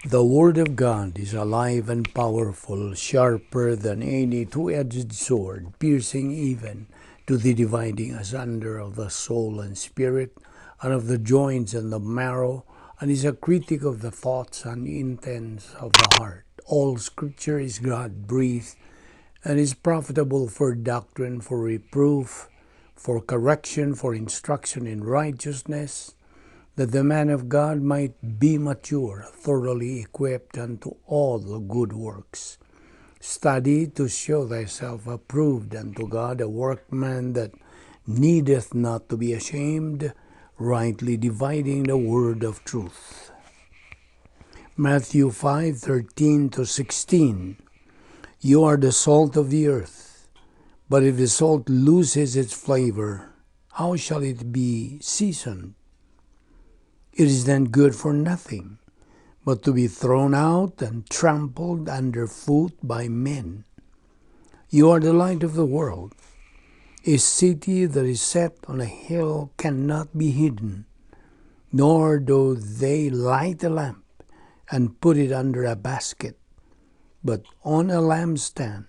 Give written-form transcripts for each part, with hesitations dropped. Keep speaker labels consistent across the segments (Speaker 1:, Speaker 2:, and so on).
Speaker 1: The Word of God is alive and powerful, sharper than any two-edged sword, piercing even to the dividing asunder of the soul and spirit, and of the joints and the marrow, and is a critic of the thoughts and intents of the heart. All Scripture is God-breathed, and is profitable for doctrine, for reproof, for correction, for instruction in righteousness, that the man of God might be mature, thoroughly equipped unto all good works. Study to show thyself approved unto God, a workman that needeth not to be ashamed, rightly dividing the word of truth. Matthew 5:13-16. You are the salt of the earth, but if the salt loses its flavor, how shall it be seasoned? It is then good for nothing, but to be thrown out and trampled under foot by men. You are the light of the world. A city that is set on a hill cannot be hidden, nor do they light a lamp and put it under a basket, but on a lampstand,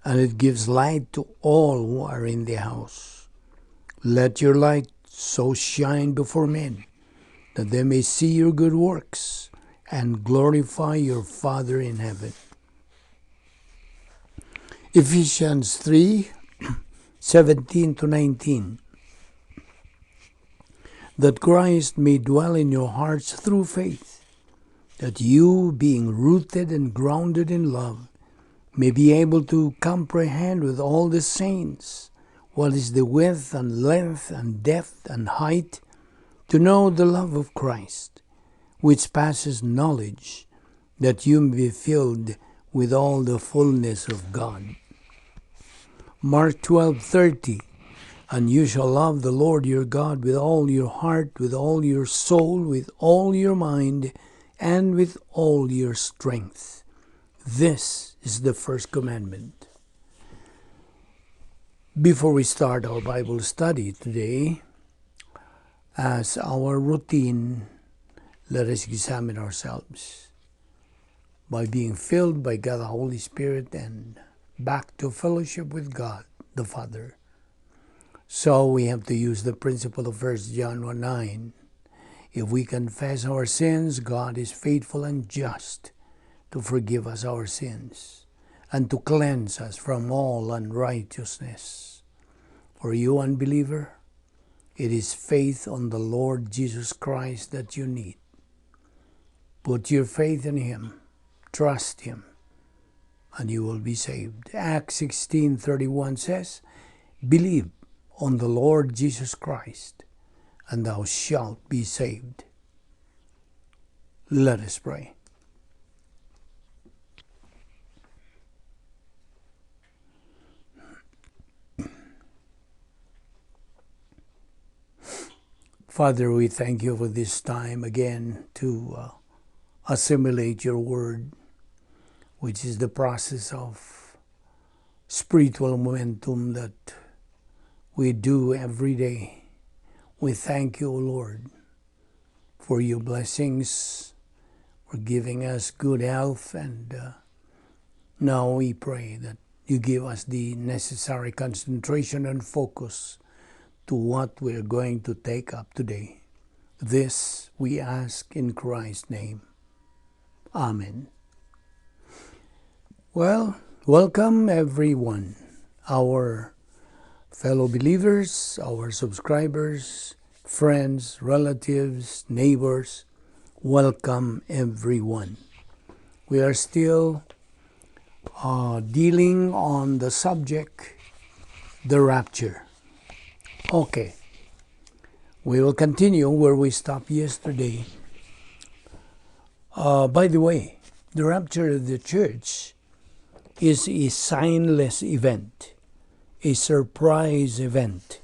Speaker 1: and it gives light to all who are in the house. Let your light so shine before men, that they may see your good works and glorify your Father in heaven. Ephesians 3:17-19. That Christ may dwell in your hearts through faith, that you, being rooted and grounded in love, may be able to comprehend with all the saints what is the width and length and depth and height, to know the love of Christ, which passes knowledge, that you may be filled with all the fullness of God. Mark 12:30. And you shall love the Lord your God with all your heart, with all your soul, with all your mind, and with all your strength. This is the first commandment. Before we start our Bible study today, as our routine, let us examine ourselves by being filled by God the Holy Spirit and back to fellowship with God the Father. So we have to use the principle of 1 John 1:9. If we confess our sins, God is faithful and just to forgive us our sins and to cleanse us from all unrighteousness. For you, unbeliever, it is faith on the Lord Jesus Christ that you need. Put your faith in Him, trust Him, and you will be saved. Acts 16:31 says, believe on the Lord Jesus Christ, and thou shalt be saved. Let us pray. Father, we thank you for this time again to assimilate your word, which is the process of spiritual momentum that we do every day. We thank you, Lord, for your blessings, for giving us good health, and now we pray that you give us the necessary concentration and focus to what we're going to take up today. This we ask in Christ's name. Amen. Well, welcome everyone, our fellow believers, our subscribers, friends, relatives, neighbors. Welcome everyone. We are still dealing on the subject, the rapture. Okay, we will continue where we stopped yesterday. By the way, the rapture of the church is a signless event, a surprise event,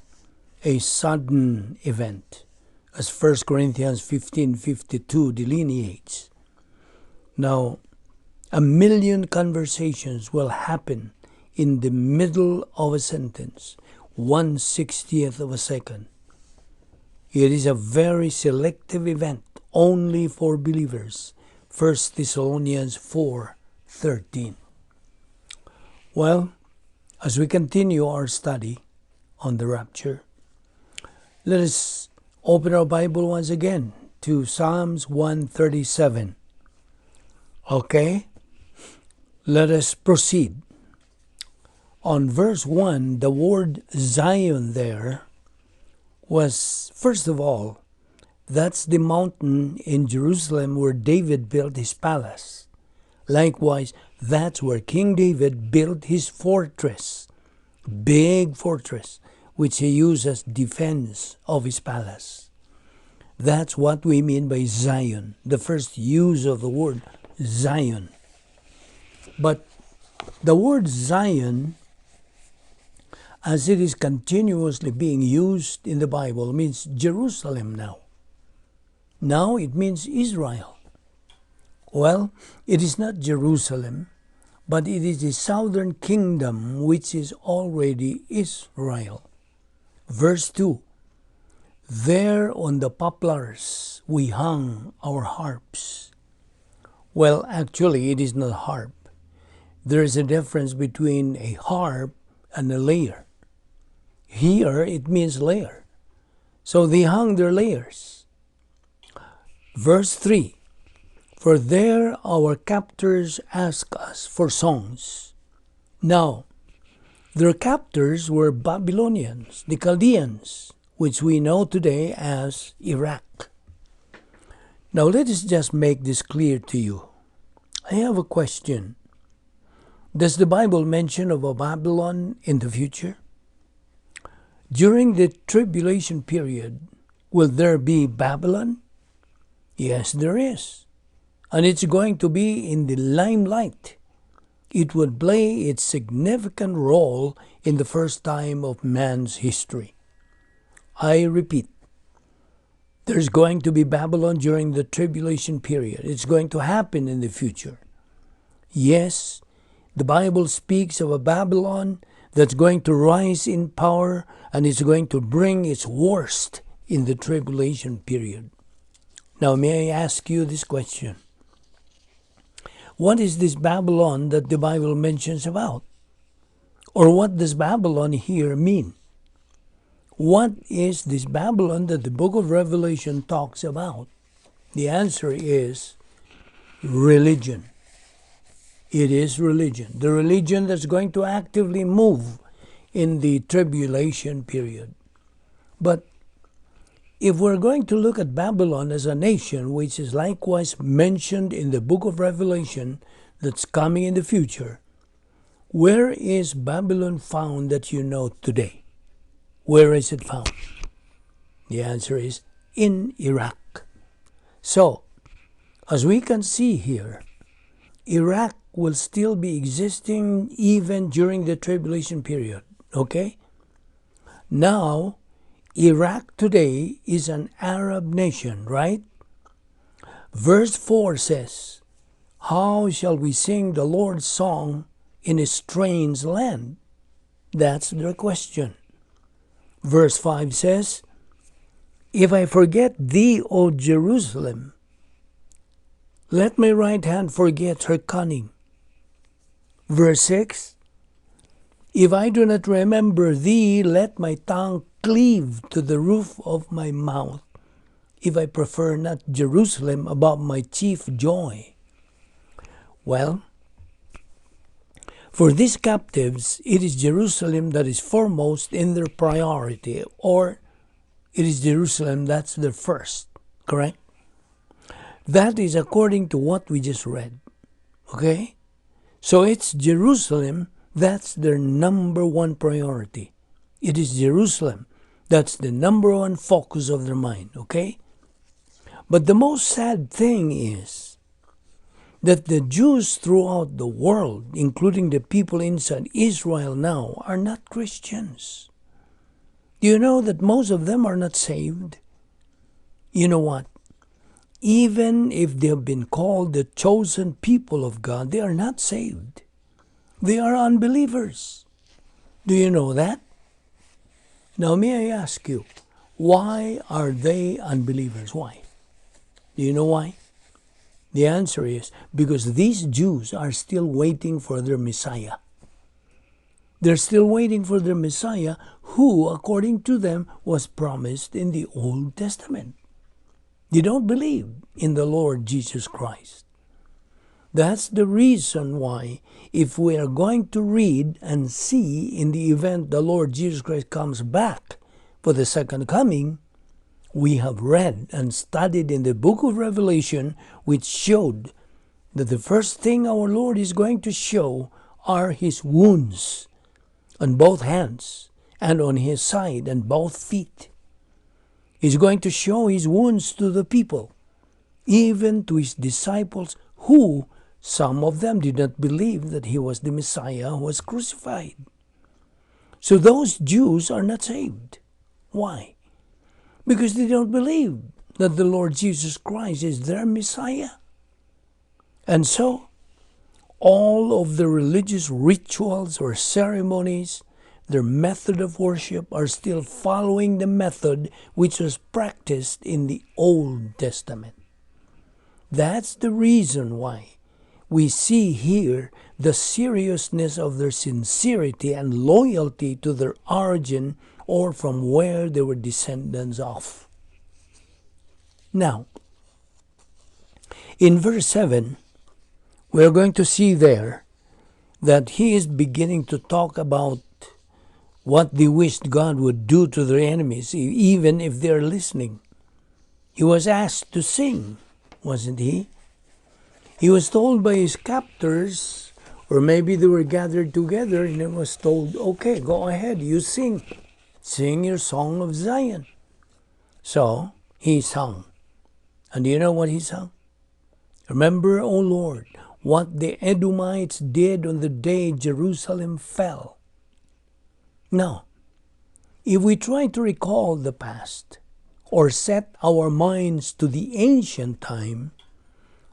Speaker 1: a sudden event, as 1 Corinthians 15:52 delineates. Now, 1,000,000 conversations will happen in the middle of a sentence, 1/60th of a second. It is a very selective event only for believers 1 Thessalonians 4:13. Well, as we continue our study on the rapture, let us open our Bible once again to Psalms 137. Okay, let us proceed. On verse 1, the word Zion there was, first of all, that's the mountain in Jerusalem where David built his palace. Likewise, that's where King David built his fortress, big fortress, which he used as defense of his palace. That's what we mean by Zion, the first use of the word Zion. But the word Zion, as it is continuously being used in the Bible, means Jerusalem now. Now it means Israel. Well, it is not Jerusalem, but it is the southern kingdom which is already Israel. Verse 2, there on the poplars we hung our harps. Well, actually it is not harp. There is a difference between a harp and a lyre. Here it means lyre. So they hung their lyres. Verse 3, for there our captors ask us for songs. Now, their captors were Babylonians, the Chaldeans, which we know today as Iraq. Now let us just make this clear to you. I have a question. Does the Bible mention of a Babylon in the future? During the tribulation period, will there be Babylon? Yes, there is. And it's going to be in the limelight. It would play its significant role in the first time of man's history. I repeat, there's going to be Babylon during the tribulation period. It's going to happen in the future. Yes, the Bible speaks of a Babylon that's going to rise in power and is going to bring its worst in the tribulation period. Now, may I ask you this question? What is this Babylon that the Bible mentions about? Or what does Babylon here mean? What is this Babylon that the book of Revelation talks about? The answer is religion. It is religion. The religion that's going to actively move in the tribulation period. But if we're going to look at Babylon as a nation, which is likewise mentioned in the book of Revelation that's coming in the future, where is Babylon found that you know today? Where is it found? The answer is in Iraq. So, as we can see here, Iraq will still be existing even during the tribulation period. Okay? Now, Iraq today is an Arab nation, right? Verse 4 says, how shall we sing the Lord's song in a strange land? That's the question. Verse 5 says, if I forget thee, O Jerusalem, let my right hand forget her cunning. Verse 6, if I do not remember thee, let my tongue cleave to the roof of my mouth, if I prefer not Jerusalem above my chief joy. Well, for these captives, it is Jerusalem that is foremost in their priority, or it is Jerusalem that's their first, correct? That is according to what we just read, okay? So it's Jerusalem that's their number one priority. It is Jerusalem that's the number one focus of their mind, okay? But the most sad thing is that the Jews throughout the world, including the people inside Israel now, are not Christians. Do you know that most of them are not saved? You know what? Even if they have been called the chosen people of God, they are not saved. They are unbelievers. Do you know that? Now may I ask you, why are they unbelievers? Why? Do you know why? The answer is because these Jews are still waiting for their Messiah. They're still waiting for their Messiah who, according to them, was promised in the Old Testament. They don't believe in the Lord Jesus Christ. That's the reason why, if we are going to read and see in the event the Lord Jesus Christ comes back for the second coming, we have read and studied in the book of Revelation, which showed that the first thing our Lord is going to show are His wounds on both hands and on His side and both feet. He's going to show His wounds to the people, even to His disciples who, some of them did not believe that He was the Messiah who was crucified. So those Jews are not saved. Why? Because they don't believe that the Lord Jesus Christ is their Messiah. And so, all of the religious rituals or ceremonies, their method of worship, are still following the method which was practiced in the Old Testament. That's the reason why we see here the seriousness of their sincerity and loyalty to their origin or from where they were descendants of. Now, in verse 7, we are going to see there that he is beginning to talk about what they wished God would do to their enemies, even if they are listening. He was asked to sing, wasn't he? He was told by his captors, or maybe they were gathered together, and he was told, okay, go ahead, you sing. Sing your song of Zion. So, he sung. And do you know what he sung? Remember, O Lord, what the Edomites did on the day Jerusalem fell. Now, if we try to recall the past, or set our minds to the ancient time,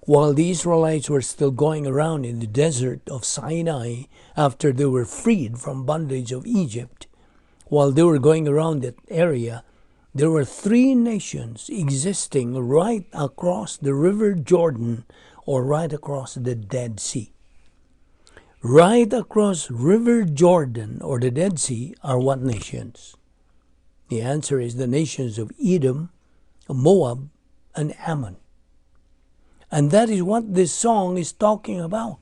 Speaker 1: while the Israelites were still going around in the desert of Sinai after they were freed from bondage of Egypt, while they were going around that area, there were three nations existing right across the river Jordan or right across the Dead Sea. Right across river Jordan or the Dead Sea are what nations? The answer is the nations of Edom, Moab, and Ammon. And that is what this song is talking about.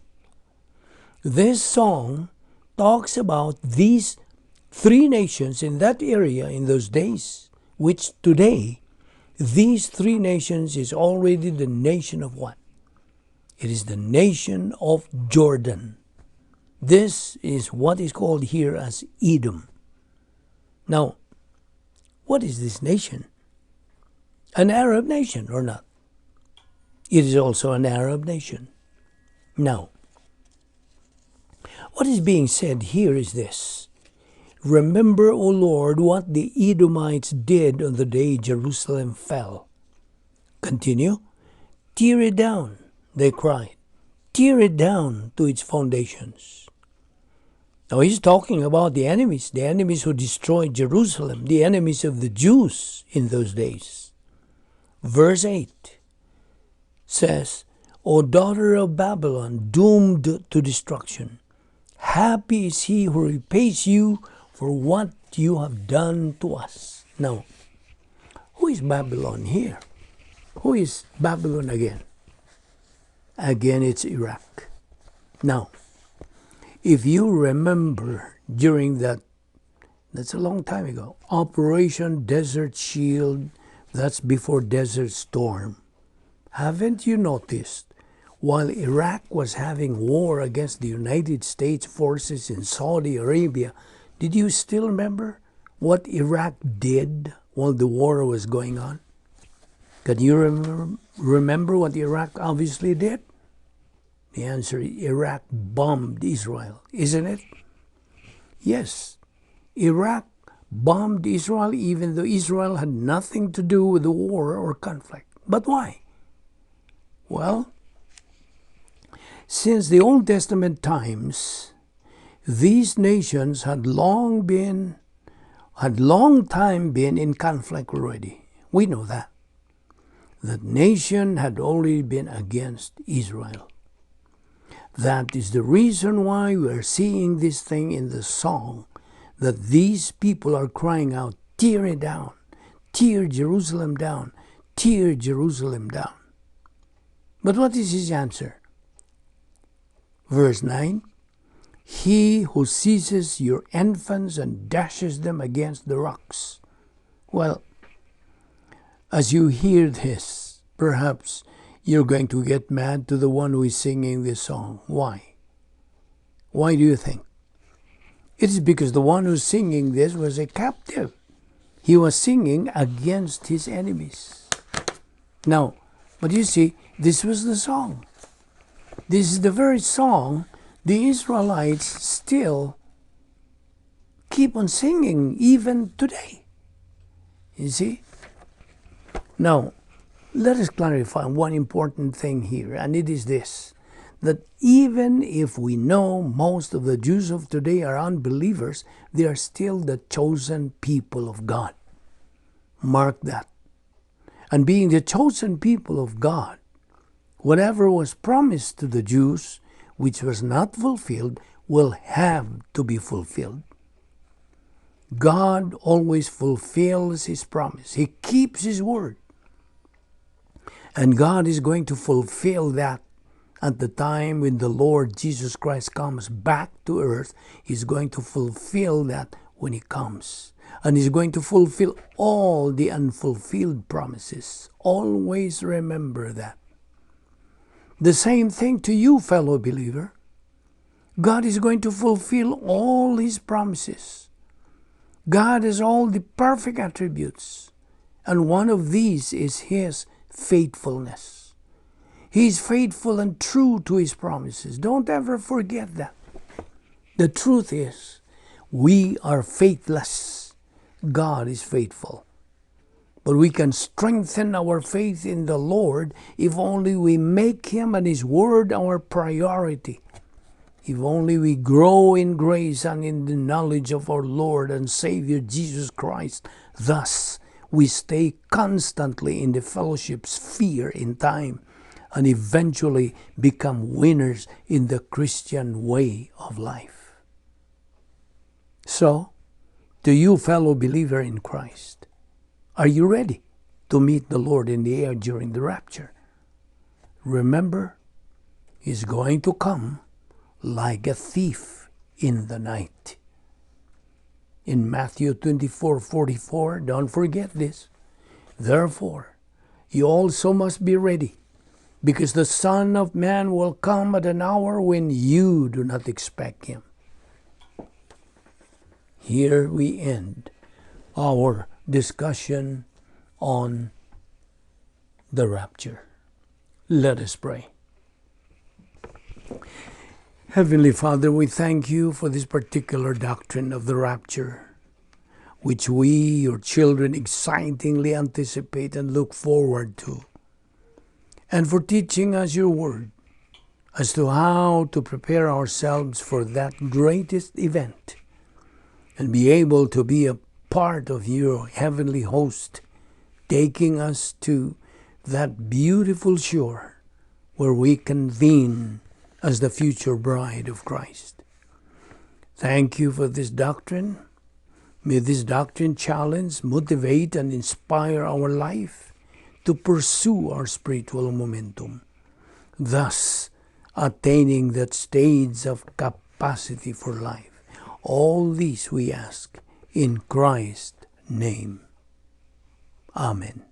Speaker 1: This song talks about these three nations in that area in those days, which today, these three nations is already the nation of what? It is the nation of Jordan. This is what is called here as Edom. Now, what is this nation? An Arab nation or not? It is also an Arab nation. Now, what is being said here is this. Remember, O Lord, what the Edomites did on the day Jerusalem fell. Continue. Tear it down, they cried. Tear it down to its foundations. Now he's talking about the enemies who destroyed Jerusalem, the enemies of the Jews in those days. Verse 8 says, O daughter of Babylon, doomed to destruction, happy is he who repays you for what you have done to us. Now, who is Babylon here? Who is Babylon again? Again, it's Iraq. Now, if you remember during that's a long time ago, Operation Desert Shield, that's before Desert Storm. Haven't you noticed, while Iraq was having war against the United States forces in Saudi Arabia, did you still remember what Iraq did while the war was going on? Can you remember what Iraq obviously did? The answer is Iraq bombed Israel, isn't it? Yes, Iraq bombed Israel even though Israel had nothing to do with the war or conflict. But why? Well, since the Old Testament times, these nations had long time been in conflict already. We know that. that nation had already been against Israel. That is the reason why we are seeing this thing in the song, that these people are crying out, tear it down, tear Jerusalem down, tear Jerusalem down. But what is his answer? Verse 9, he who seizes your infants and dashes them against the rocks. Well, as you hear this, perhaps you're going to get mad to the one who is singing this song. Why? Why do you think? It is because the one who's singing this was a captive. He was singing against his enemies. Now, but you see, this was the song. This is the very song the Israelites still keep on singing even today. You see? Now, let us clarify one important thing here, and it is this, that even if we know most of the Jews of today are unbelievers, they are still the chosen people of God. Mark that. And being the chosen people of God, whatever was promised to the Jews, which was not fulfilled, will have to be fulfilled. God always fulfills his promise. He keeps his word. And God is going to fulfill that at the time when the Lord Jesus Christ comes back to earth. He's going to fulfill that when he comes. And he's going to fulfill all the unfulfilled promises. Always remember that. The same thing to you, fellow believer. God is going to fulfill all his promises. God has all the perfect attributes. And one of these is his faithfulness. He is faithful and true to his promises. Don't ever forget that. The truth is, we are faithless. God is faithful. But we can strengthen our faith in the Lord if only we make him and his word our priority. If only we grow in grace and in the knowledge of our Lord and Savior Jesus Christ. Thus, we stay constantly in the fellowship sphere in time and eventually become winners in the Christian way of life. So, to you, fellow believer in Christ, are you ready to meet the Lord in the air during the rapture? Remember, he's going to come like a thief in the night. In Matthew 24:44, don't forget this. Therefore, you also must be ready, because the Son of Man will come at an hour when you do not expect him. Here we end our discussion on the rapture. Let us pray. Heavenly Father, we thank you for this particular doctrine of the rapture, which we, your children, excitingly anticipate and look forward to, and for teaching us your word as to how to prepare ourselves for that greatest event and be able to be a part of your heavenly host, taking us to that beautiful shore where we convene as the future bride of Christ. Thank you for this doctrine. May this doctrine challenge, motivate, and inspire our life to pursue our spiritual momentum, thus attaining that stage of capacity for life. All these we ask in Christ's name. Amen.